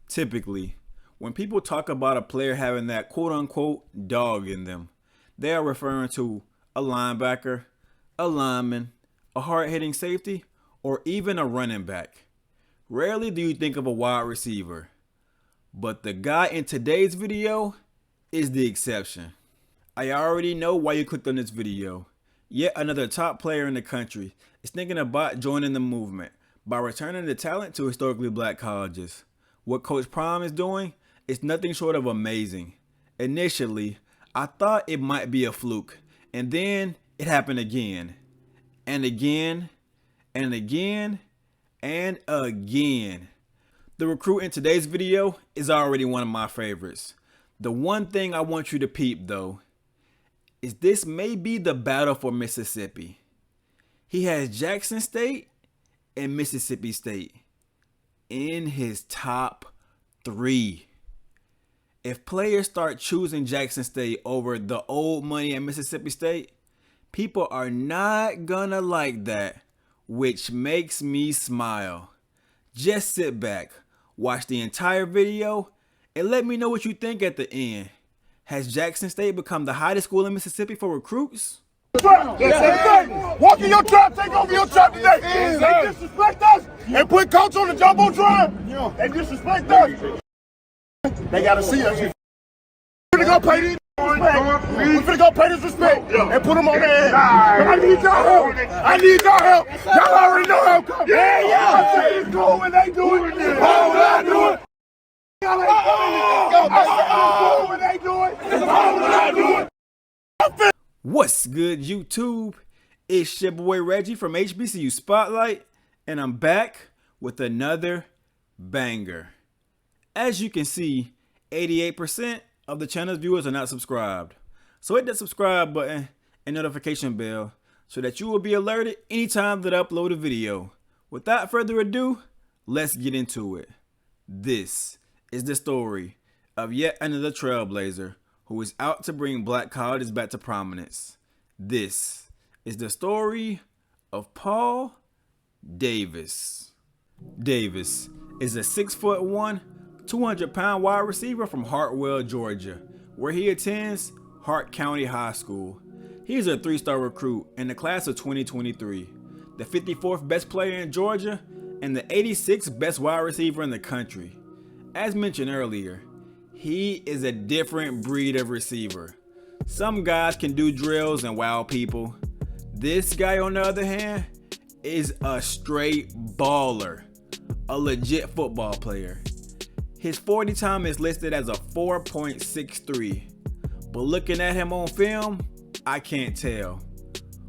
Typically, when people talk about a player having that quote-unquote dog in them, they are referring to a linebacker, a lineman, a hard-hitting safety, or even a running back. Rarely do you think of a wide receiver, but the guy in today's video is the exception. I already know why you clicked on this video. Yet another top player in the country is thinking about joining the movement by returning the talent to historically black colleges. What Coach Prime is doing is nothing short of amazing. Initially, I thought it might be a fluke, and then it happened again, and again, and again, and again. The recruit in today's video is already one of my favorites. The one thing I want you to peep though, is this may be the battle for Mississippi. He has Jackson State and Mississippi State in his top 3. If players start choosing Jackson State over the old money at Mississippi State, people are not gonna like that, which makes me smile. Just sit back, watch the entire video, and let me know what you think at the end. Has Jackson State become the hottest school in Mississippi for recruits? Walk in your trap, take over your trap today. They disrespect us and put coach on the jumbotron and disrespect us. They gotta see us. We finna go pay these respect. We finna go pay this respect and put them on their head. I need your help. I need your help. Y'all already know how I'm coming. I say it's cool when they do it. How would I do it? Y'all ain't when they do it. How would I do it? What's good, YouTube? It's your boy Reggie from HBCU Spotlight, and I'm back with another banger. As you can see, 88% of the channel's viewers are not subscribed. So hit that subscribe button and notification bell so that you will be alerted anytime that I upload a video. Without further ado, let's get into it. This is the story of yet another trailblazer who is out to bring black colleges back to prominence. This is the story of Paul Davis. Davis is a 6'1", 200-pound wide receiver from Hartwell, Georgia, where he attends Hart County High School. He's a 3-star recruit in the class of 2023, the 54th best player in Georgia, and the 86th best wide receiver in the country. As mentioned earlier, he is a different breed of receiver. Some guys can do drills and wow people. This guy, on the other hand, is a straight baller, a legit football player. His 40 time is listed as a 4.63, but looking at him on film, I can't tell.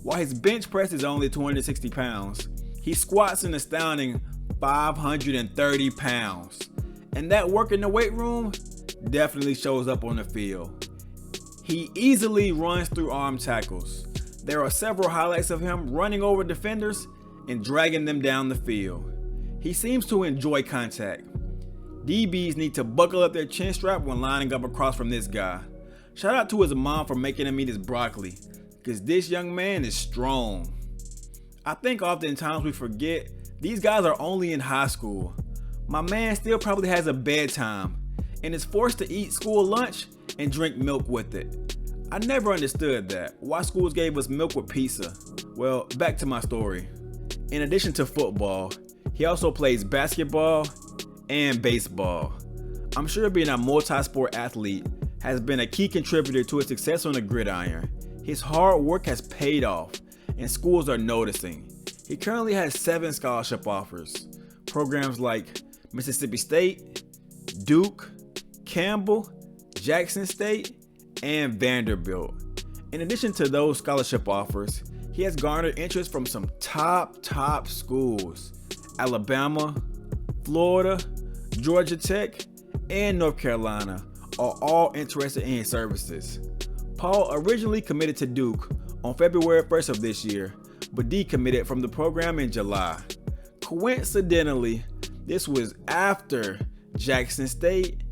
While his bench press is only 260 pounds, he squats an astounding 530 pounds. And that work in the weight room definitely shows up on the field. He easily runs through arm tackles. There are several highlights of him running over defenders and dragging them down the field. He seems to enjoy contact. DBs need to buckle up their chin strap when lining up across from this guy. Shout out to his mom for making him eat his broccoli, because this young man is strong. I think oftentimes we forget these guys are only in high school. My man still probably has a bedtime and is forced to eat school lunch and drink milk with it. I never understood that. Why schools gave us milk with pizza? Well, back to my story. In addition to football, he also plays basketball and baseball. I'm sure being a multi-sport athlete has been a key contributor to his success on the gridiron. His hard work has paid off and schools are noticing. He currently has 7 scholarship offers. Programs like Mississippi State, Duke, Campbell, Jackson State, and Vanderbilt. In addition to those scholarship offers, he has garnered interest from some top schools. Alabama, Florida, Georgia Tech, and North Carolina are all interested in his services. Paul originally committed to Duke on February 1st of this year, but decommitted from the program in July. Coincidentally, this was after Jackson State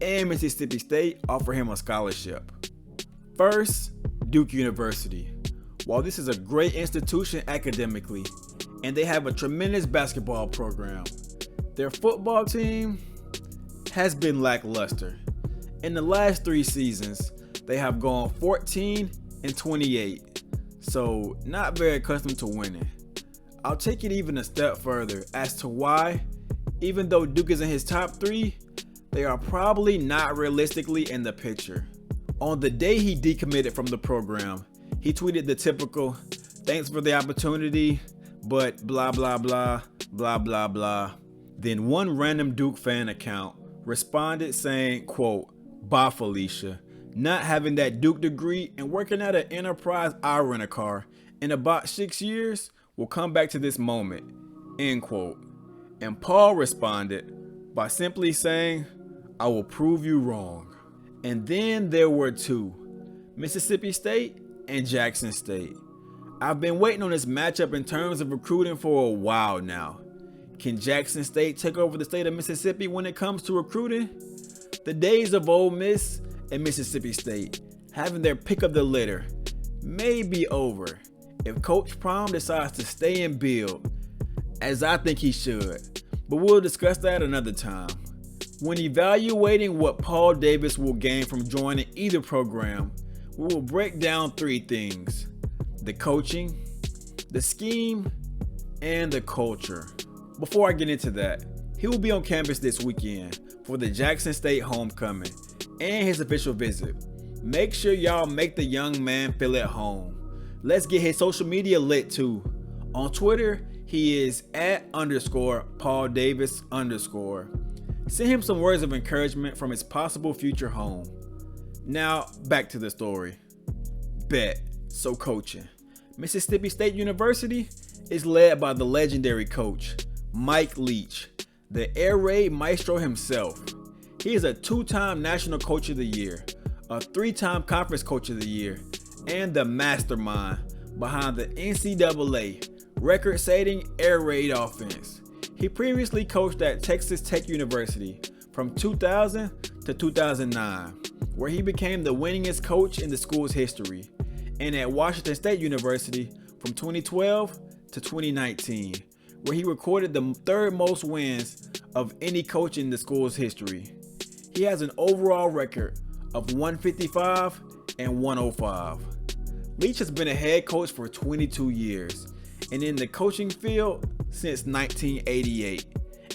and Mississippi State offered him a scholarship. First, Duke University. While this is a great institution academically and they have a tremendous basketball program. Their football team has been lackluster. In the last 3 seasons, they have gone 14-28, so not very accustomed to winning. I'll take it even a step further as to why, even though Duke is in his top 3, they are probably not realistically in the picture. On the day he decommitted from the program, he tweeted the typical, "Thanks for the opportunity, but blah blah blah, blah blah blah." Then one random Duke fan account responded saying, quote, "Bye Felicia, not having that Duke degree and working at an Enterprise rent-a-car in about 6 years will come back to this moment," end quote. And Paul responded by simply saying, "I will prove you wrong." And then there were 2, Mississippi State and Jackson State. I've been waiting on this matchup in terms of recruiting for a while now. Can Jackson State take over the state of Mississippi when it comes to recruiting? The days of Ole Miss and Mississippi State having their pick of the litter may be over if Coach Prime decides to stay and build, as I think he should, but we'll discuss that another time. When evaluating what Paul Davis will gain from joining either program, we will break down 3 things: the coaching, the scheme, and the culture. Before I get into that, he will be on campus this weekend for the Jackson State homecoming and his official visit. Make sure y'all make the young man feel at home. Let's get his social media lit too. On Twitter, he is @_Paul Davis_. Send him some words of encouragement from his possible future home. Now, back to the story. Bet. So coaching. Mississippi State University is led by the legendary coach, Mike Leach, the air raid maestro himself. He is a 2-time National Coach of the Year, a 3-time Conference Coach of the Year, and the mastermind behind the NCAA record-setting air raid offense. He previously coached at Texas Tech University from 2000 to 2009, where he became the winningest coach in the school's history, and at Washington State University from 2012 to 2019, where he recorded the 3rd most wins of any coach in the school's history. He has an overall record of 155 and 105. Leach has been a head coach for 22 years, and in the coaching field since 1988.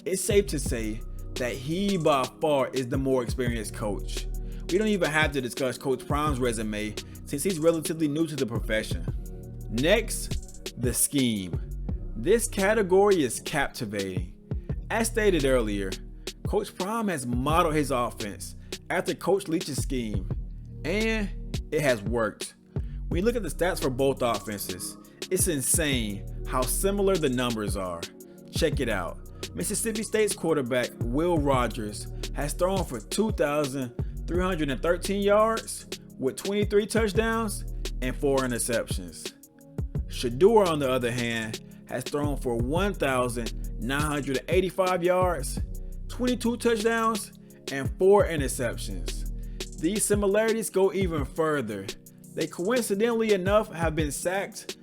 It's safe to say that he by far is the more experienced coach. We don't even have to discuss Coach Prime's resume since he's relatively new to the profession. Next, the scheme. This category is captivating. As stated earlier, Coach Prime has modeled his offense after Coach Leach's scheme, and it has worked. When you look at the stats for both offenses, it's insane how similar the numbers are. Check it out. Mississippi State's quarterback, Will Rogers, has thrown for 2,313 yards with 23 touchdowns and 4 interceptions. Shedeur, on the other hand, has thrown for 1,985 yards, 22 touchdowns, and 4 interceptions. These similarities go even further. They coincidentally enough have been sacked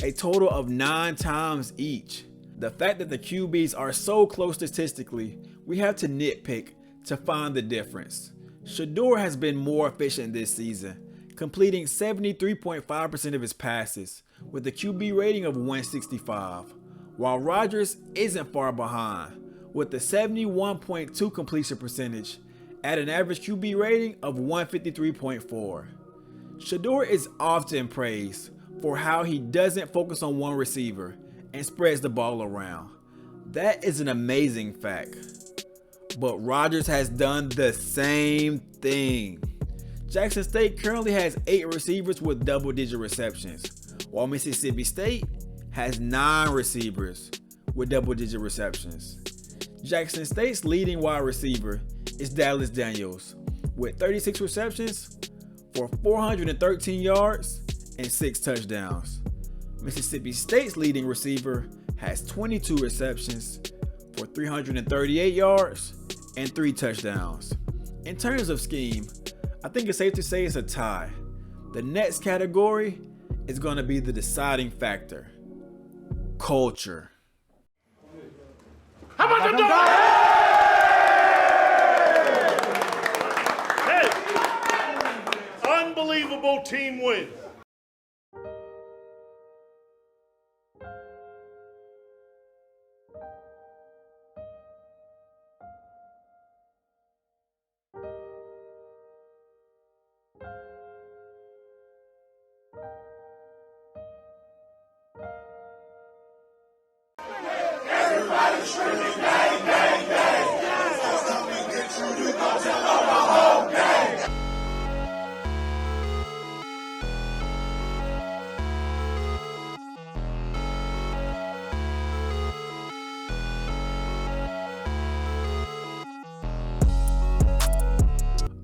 a total of 9 times each. The fact that the QBs are so close statistically, we have to nitpick to find the difference. Shedeur has been more efficient this season, completing 73.5% of his passes with a QB rating of 165, while Rodgers isn't far behind with a 71.2 completion percentage at an average QB rating of 153.4. Shedeur is often praised for how he doesn't focus on one receiver and spreads the ball around. That is an amazing fact. But Rodgers has done the same thing. Jackson State currently has 8 receivers with double-digit receptions, while Mississippi State has 9 receivers with double-digit receptions. Jackson State's leading wide receiver is Dallas Daniels with 36 receptions for 413 yards and 6 touchdowns. Mississippi State's leading receiver has 22 receptions for 338 yards and 3 touchdowns. In terms of scheme, I think it's safe to say it's a tie. The next category is going to be the deciding factor: culture. motherfucking door! Hey, unbelievable team win.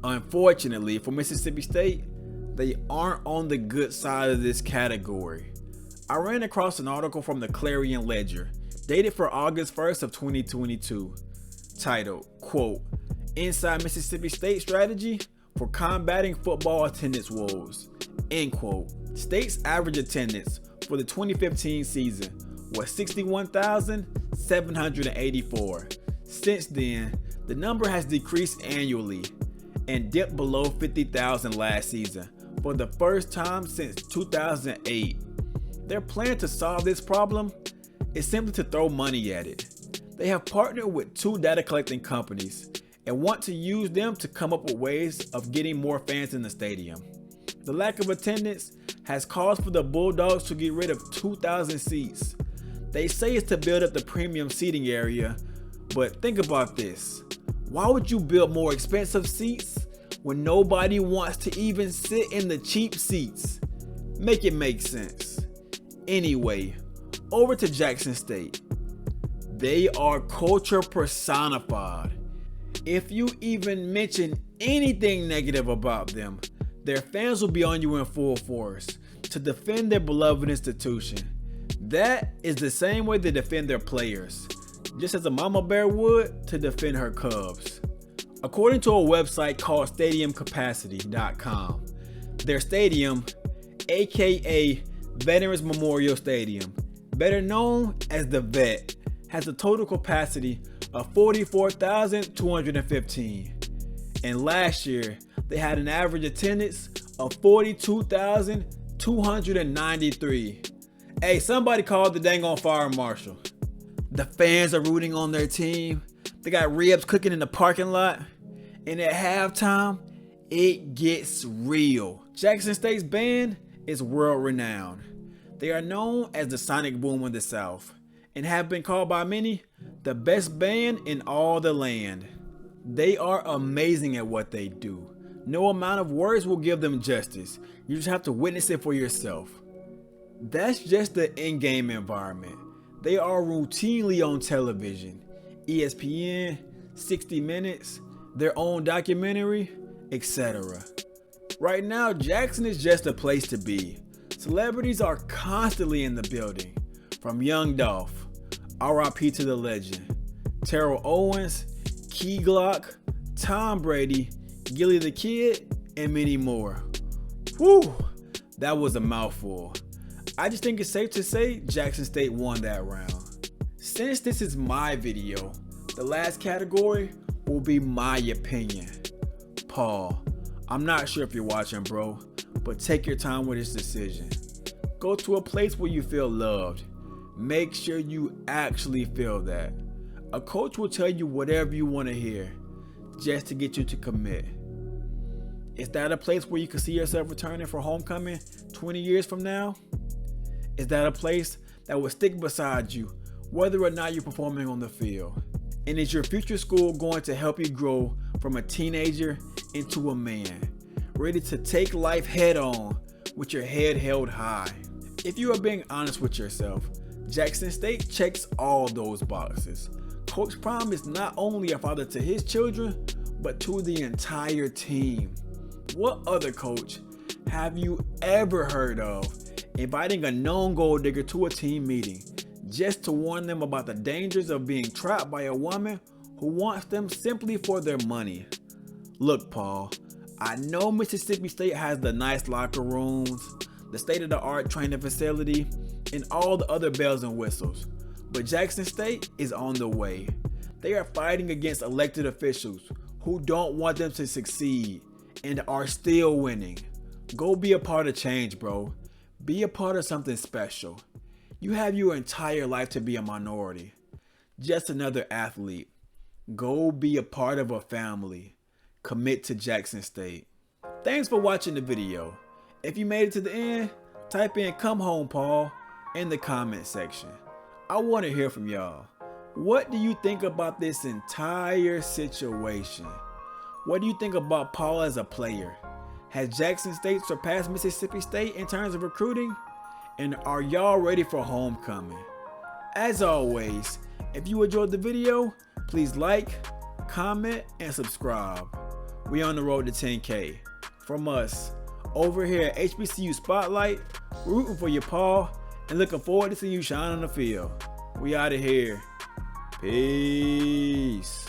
Unfortunately for Mississippi State, they aren't on the good side of this category. I ran across an article from the Clarion Ledger, dated for August 1st of 2022, titled, quote, "Inside Mississippi State Strategy for Combating Football Attendance Woes," end quote. State's average attendance for the 2015 season was 61,784. Since then, the number has decreased annually and dipped below 50,000 last season for the first time since 2008. Their plan to solve this problem is simply to throw money at it. They have partnered with 2 data collecting companies and want to use them to come up with ways of getting more fans in the stadium. The lack of attendance has caused for the Bulldogs to get rid of 2,000 seats. They say it's to build up the premium seating area, but think about this. Why would you build more expensive seats when nobody wants to even sit in the cheap seats? Make it make sense. Anyway, over to Jackson State. They are culture personified. If you even mention anything negative about them, their fans will be on you in full force to defend their beloved institution. That is the same way they defend their players, just as a mama bear would to defend her cubs. According to a website called StadiumCapacity.com, their stadium, aka Veterans Memorial Stadium, better known as the Vet, has a total capacity of 44,215. And last year, they had an average attendance of 42,293. Hey, somebody called the dang on fire marshal. The fans are rooting on their team. They got ribs cooking in the parking lot. And at halftime, it gets real. Jackson State's band is world renowned. They are known as the Sonic Boom of the South and have been called by many the best band in all the land. They are amazing at what they do. No amount of words will give them justice. You just have to witness it for yourself. That's just the in-game environment. They are routinely on television, ESPN, 60 Minutes, their own documentary, etc. Right now, Jackson is just a place to be. Celebrities are constantly in the building, from Young Dolph, RIP to the legend, Terrell Owens, Key Glock, Tom Brady, Gilly the Kid, and many more. Whew, that was a mouthful. I just think it's safe to say Jackson State won that round. Since this is my video, the last category will be my opinion. Paul, I'm not sure if you're watching, bro, but take your time with this decision. Go to a place where you feel loved. Make sure you actually feel that. A coach will tell you whatever you want to hear just to get you to commit. Is that a place where you can see yourself returning for homecoming 20 years from now? Is that a place that will stick beside you whether or not you're performing on the field? And is your future school going to help you grow from a teenager into a man, ready to take life head on with your head held high? If you are being honest with yourself, Jackson State checks all those boxes. Coach Prime is not only a father to his children, but to the entire team. What other coach have you ever heard of inviting a known gold digger to a team meeting just to warn them about the dangers of being trapped by a woman who wants them simply for their money? Look, Paul, I know Mississippi State has the nice locker rooms, the state-of-the-art training facility, and all the other bells and whistles, but Jackson State is on the way. They are fighting against elected officials who don't want them to succeed and are still winning. Go be a part of change, bro. Be a part of something special. You have your entire life to be a minority. Just another athlete. Go be a part of a family. Commit to Jackson State. Thanks for watching the video. If you made it to the end, type in "Come home, Paul" in the comment section. I want to hear from y'all. What do you think about this entire situation? What do you think about Paul as a player? Has Jackson State surpassed Mississippi State in terms of recruiting? And are y'all ready for homecoming? As always, if you enjoyed the video, please like, comment, and subscribe. We on the road to 10K. From us, over here at HBCU Spotlight, we're rooting for you, Paul, and looking forward to seeing you shine on the field. We out of here. Peace.